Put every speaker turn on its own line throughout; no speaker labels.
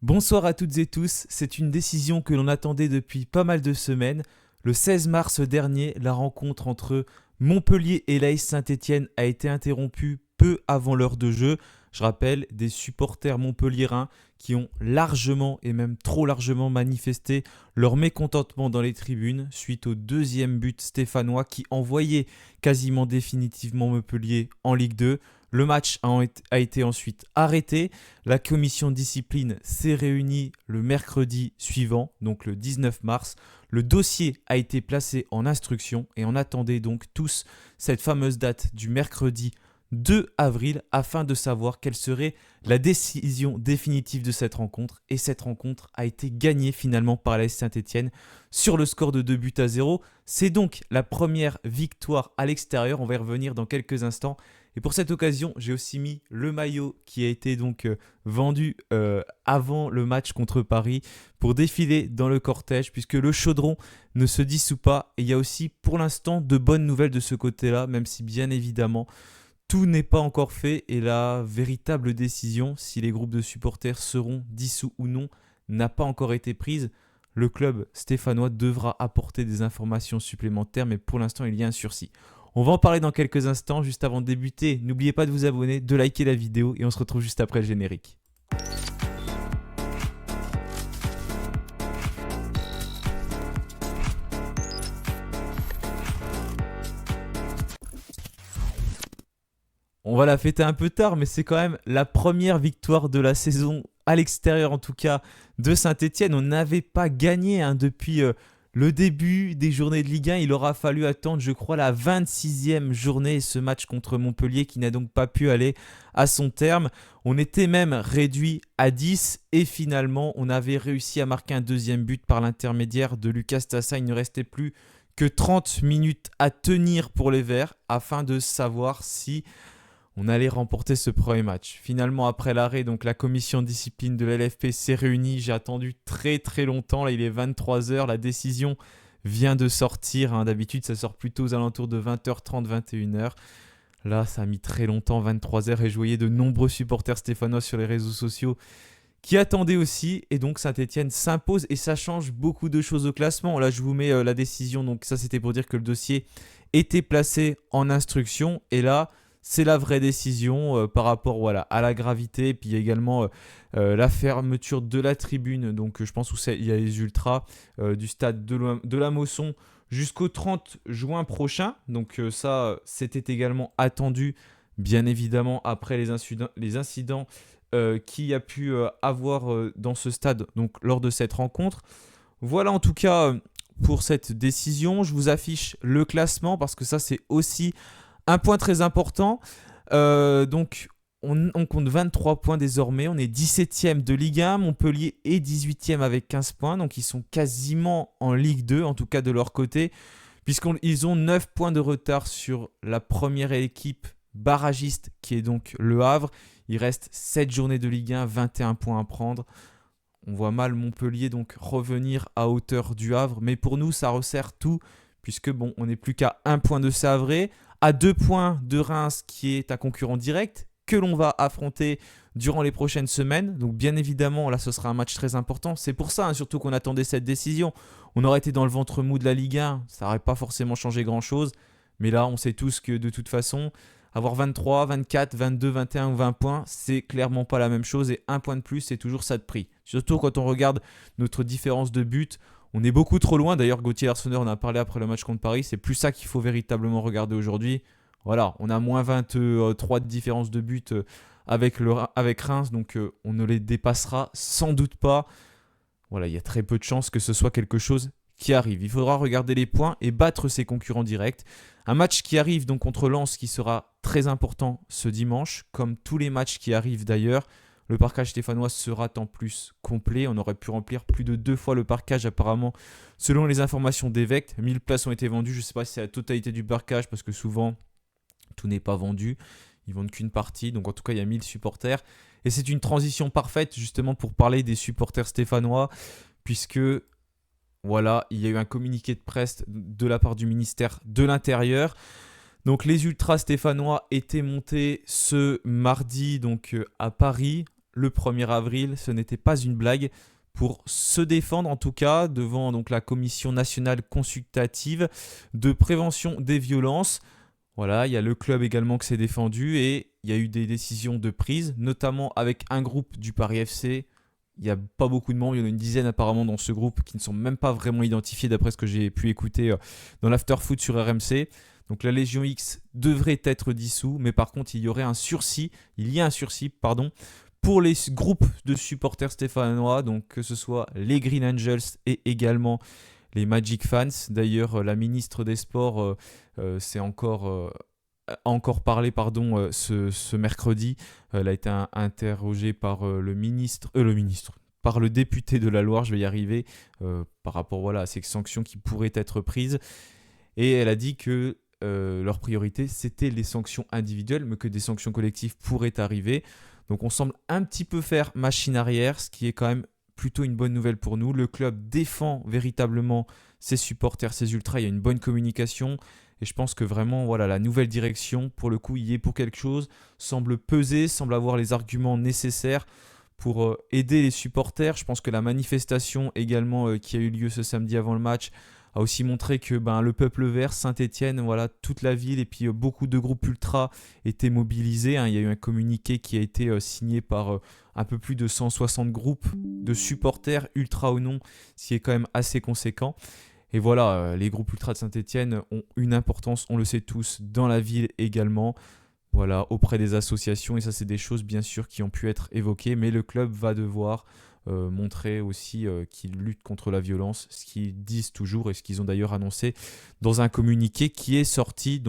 Bonsoir à toutes et tous, c'est une décision que l'on attendait depuis pas mal de semaines. Le 16 mars dernier, la rencontre entre Montpellier et l'AS Saint-Étienne a été interrompue peu avant l'heure de jeu. Je rappelle, des supporters montpelliérains qui ont largement et même trop largement manifesté leur mécontentement dans les tribunes suite au deuxième but stéphanois qui envoyait quasiment définitivement Montpellier en Ligue 2. Le match a été ensuite arrêté. La commission de discipline s'est réunie le mercredi suivant, donc le 19 mars. Le dossier a été placé en instruction et on attendait donc tous cette fameuse date du mercredi 2 avril afin de savoir quelle serait la décision définitive de cette rencontre. Et cette rencontre a été gagnée finalement par l'AS Saint-Étienne sur le score de 2-0. C'est donc la première victoire à l'extérieur. On va y revenir dans quelques instants. Et pour cette occasion, j'ai aussi mis le maillot qui a été donc vendu avant le match contre Paris pour défiler dans le cortège puisque le chaudron ne se dissout pas. Et il y a aussi pour l'instant de bonnes nouvelles de ce côté-là, même si bien évidemment tout n'est pas encore fait et la véritable décision, si les groupes de supporters seront dissous ou non, n'a pas encore été prise. Le club stéphanois devra apporter des informations supplémentaires, mais pour l'instant il y a un sursis. On va en parler dans quelques instants. Juste avant de débuter, n'oubliez pas de vous abonner, de liker la vidéo et on se retrouve juste après le générique. On va la fêter un peu tard, mais c'est quand même la première victoire de la saison, à l'extérieur en tout cas, de Saint-Étienne. On n'avait pas gagné depuis le début des journées de Ligue 1. Il aura fallu attendre, je crois, la 26e journée, ce match contre Montpellier qui n'a donc pas pu aller à son terme. On était même réduit à 10 et finalement, on avait réussi à marquer un deuxième but par l'intermédiaire de Lucas Tassa. Il ne restait plus que 30 minutes à tenir pour les Verts afin de savoir si on allait remporter ce premier match. Finalement, après l'arrêt, donc la commission de discipline de l'LFP s'est réunie. J'ai attendu très très longtemps. Là, il est 23h. La décision vient de sortir. D'habitude, ça sort plutôt aux alentours de 20h30, 21h. Là, ça a mis très longtemps, 23h. Et je voyais de nombreux supporters stéphanois sur les réseaux sociaux qui attendaient aussi. Et donc, Saint-Étienne s'impose et ça change beaucoup de choses au classement. Là, je vous mets la décision. Donc, ça, c'était pour dire que le dossier était placé en instruction. Et là, c'est la vraie décision par rapport à la gravité. Et puis il y a également la fermeture de la tribune. Donc je pense qu'il y a les ultras du stade de la Mosson jusqu'au 30 juin prochain. Donc ça, c'était également attendu, bien évidemment, après les incidents qu'il y a pu avoir dans ce stade donc, lors de cette rencontre. Voilà en tout cas pour cette décision. Je vous affiche le classement parce que ça, c'est aussi un point très important, donc on compte 23 points désormais, on est 17e de Ligue 1, Montpellier est 18e avec 15 points, donc ils sont quasiment en Ligue 2, en tout cas de leur côté, puisqu'ils ont 9 points de retard sur la première équipe barragiste qui est donc Le Havre. Il reste 7 journées de Ligue 1, 21 points à prendre. On voit mal Montpellier donc revenir à hauteur du Havre, mais pour nous ça resserre tout, puisque bon, on n'est plus qu'à 1 point de Savré, à 2 points de Reims qui est un concurrent direct que l'on va affronter durant les prochaines semaines. Donc bien évidemment, là ce sera un match très important. C'est pour ça surtout qu'on attendait cette décision. On aurait été dans le ventre mou de la Ligue 1, ça n'aurait pas forcément changé grand-chose. Mais là, on sait tous que de toute façon, avoir 23, 24, 22, 21 ou 20 points, c'est clairement pas la même chose. Et un point de plus, c'est toujours ça de prix. Surtout quand on regarde notre différence de but. On est beaucoup trop loin. D'ailleurs, Gauthier Larsonneur en a parlé après le match contre Paris. C'est plus ça qu'il faut véritablement regarder aujourd'hui. Voilà, on a moins 23 de différence de but avec Reims. Donc, on ne les dépassera sans doute pas. Voilà, il y a très peu de chances que ce soit quelque chose qui arrive. Il faudra regarder les points et battre ses concurrents directs. Un match qui arrive donc contre Lens qui sera très important ce dimanche, comme tous les matchs qui arrivent d'ailleurs. Le parkage stéphanois sera en plus complet. On aurait pu remplir plus de 2 fois le parkage apparemment selon les informations d'Évêque. 1000 places ont été vendues. Je ne sais pas si c'est la totalité du parkage parce que souvent tout n'est pas vendu. Ils vendent qu'une partie. Donc en tout cas il y a 1000 supporters. Et c'est une transition parfaite justement pour parler des supporters stéphanois puisque voilà, il y a eu un communiqué de presse de la part du ministère de l'Intérieur. Donc les ultras stéphanois étaient montés ce mardi donc, à Paris le 1er avril. Ce n'était pas une blague. Pour se défendre en tout cas devant donc, la Commission nationale consultative de prévention des violences. Voilà, il y a le club également qui s'est défendu et il y a eu des décisions de prise, notamment avec un groupe du Paris FC. Il n'y a pas beaucoup de membres, il y en a une dizaine apparemment dans ce groupe qui ne sont même pas vraiment identifiés d'après ce que j'ai pu écouter dans l'afterfoot sur RMC. Donc la Légion X devrait être dissous, mais par contre il y a un sursis pour les groupes de supporters stéphanois, donc que ce soit les Green Angels et également les Magic Fans. D'ailleurs, la ministre des Sports s'est encore parlé ce mercredi. Elle a été interrogée par par le député de la Loire, je vais y arriver, par rapport à ces sanctions qui pourraient être prises. Et elle a dit que leur priorité, c'était les sanctions individuelles, mais que des sanctions collectives pourraient arriver. Donc on semble un petit peu faire machine arrière, ce qui est quand même plutôt une bonne nouvelle pour nous. Le club défend véritablement ses supporters, ses ultras, il y a une bonne communication. Et je pense que vraiment, la nouvelle direction, pour le coup, y est pour quelque chose, semble peser, semble avoir les arguments nécessaires pour aider les supporters. Je pense que la manifestation également qui a eu lieu ce samedi avant le match a aussi montré que le peuple vert, Saint-Étienne, toute la ville et puis beaucoup de groupes ultras étaient mobilisés. Il y a eu un communiqué qui a été signé par un peu plus de 160 groupes de supporters, ultras ou non, ce qui est quand même assez conséquent. Et les groupes ultras de Saint-Étienne ont une importance, on le sait tous, dans la ville également. Auprès des associations, et ça c'est des choses bien sûr qui ont pu être évoquées, mais le club va devoir montrer aussi qu'ils luttent contre la violence, ce qu'ils disent toujours et ce qu'ils ont d'ailleurs annoncé dans un communiqué qui est sorti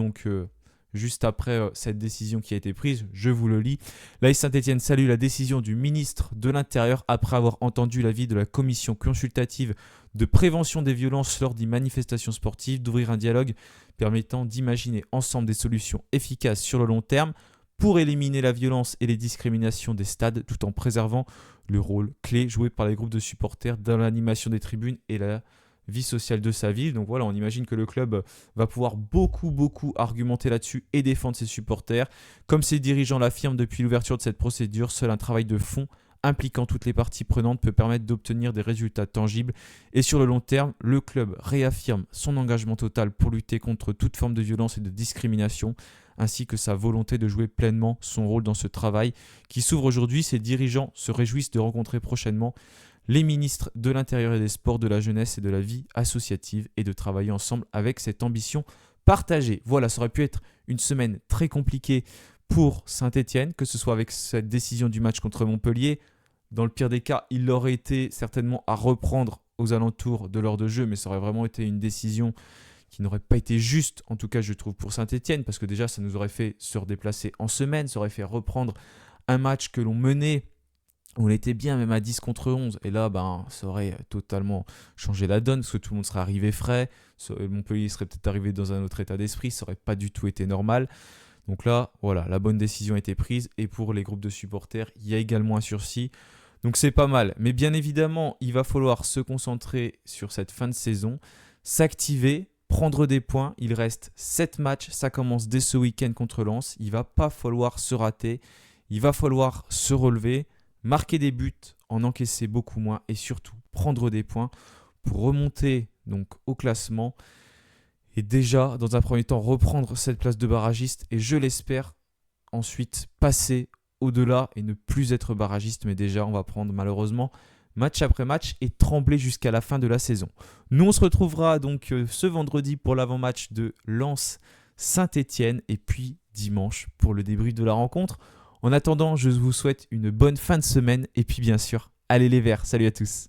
juste après cette décision qui a été prise. Je vous le lis. L'AS Saint-Étienne salue la décision du ministre de l'Intérieur après avoir entendu l'avis de la commission consultative de prévention des violences lors des manifestations sportives d'ouvrir un dialogue permettant d'imaginer ensemble des solutions efficaces sur le long terme pour éliminer la violence et les discriminations des stades tout en préservant le rôle clé joué par les groupes de supporters dans l'animation des tribunes et la vie sociale de sa ville. Donc on imagine que le club va pouvoir beaucoup argumenter là-dessus et défendre ses supporters. Comme ses dirigeants l'affirment depuis l'ouverture de cette procédure, seul un travail de fond impliquant toutes les parties prenantes peut permettre d'obtenir des résultats tangibles. Et sur le long terme, le club réaffirme son engagement total pour lutter contre toute forme de violence et de discrimination, ainsi que sa volonté de jouer pleinement son rôle dans ce travail qui s'ouvre aujourd'hui. Ses dirigeants se réjouissent de rencontrer prochainement les ministres de l'Intérieur et des Sports, de la Jeunesse et de la vie associative et de travailler ensemble avec cette ambition partagée. Ça aurait pu être une semaine très compliquée pour Saint-Étienne, que ce soit avec cette décision du match contre Montpellier. Dans le pire des cas, il aurait été certainement à reprendre aux alentours de l'heure de jeu, mais ça aurait vraiment été une décision qui n'aurait pas été juste, en tout cas je trouve, pour Saint-Étienne, parce que déjà ça nous aurait fait se redéplacer en semaine, ça aurait fait reprendre un match que l'on menait, on était bien même à 10 contre 11, et là ça aurait totalement changé la donne, parce que tout le monde serait arrivé frais, Montpellier serait peut-être arrivé dans un autre état d'esprit, ça n'aurait pas du tout été normal. Donc là, la bonne décision a été prise, et pour les groupes de supporters, il y a également un sursis. Donc c'est pas mal, mais bien évidemment, il va falloir se concentrer sur cette fin de saison, s'activer, prendre des points. Il reste 7 matchs, ça commence dès ce week-end contre Lens. Il va pas falloir se rater, il va falloir se relever, marquer des buts, en encaisser beaucoup moins et surtout prendre des points pour remonter donc au classement et déjà dans un premier temps reprendre cette place de barragiste et je l'espère ensuite passer au-delà et ne plus être barragiste, mais déjà on va prendre malheureusement match après match et trembler jusqu'à la fin de la saison. Nous on se retrouvera donc ce vendredi pour l'avant-match de Lens Saint-Étienne et puis dimanche pour le débrief de la rencontre. En attendant, je vous souhaite une bonne fin de semaine et puis bien sûr, allez les Verts, salut à tous.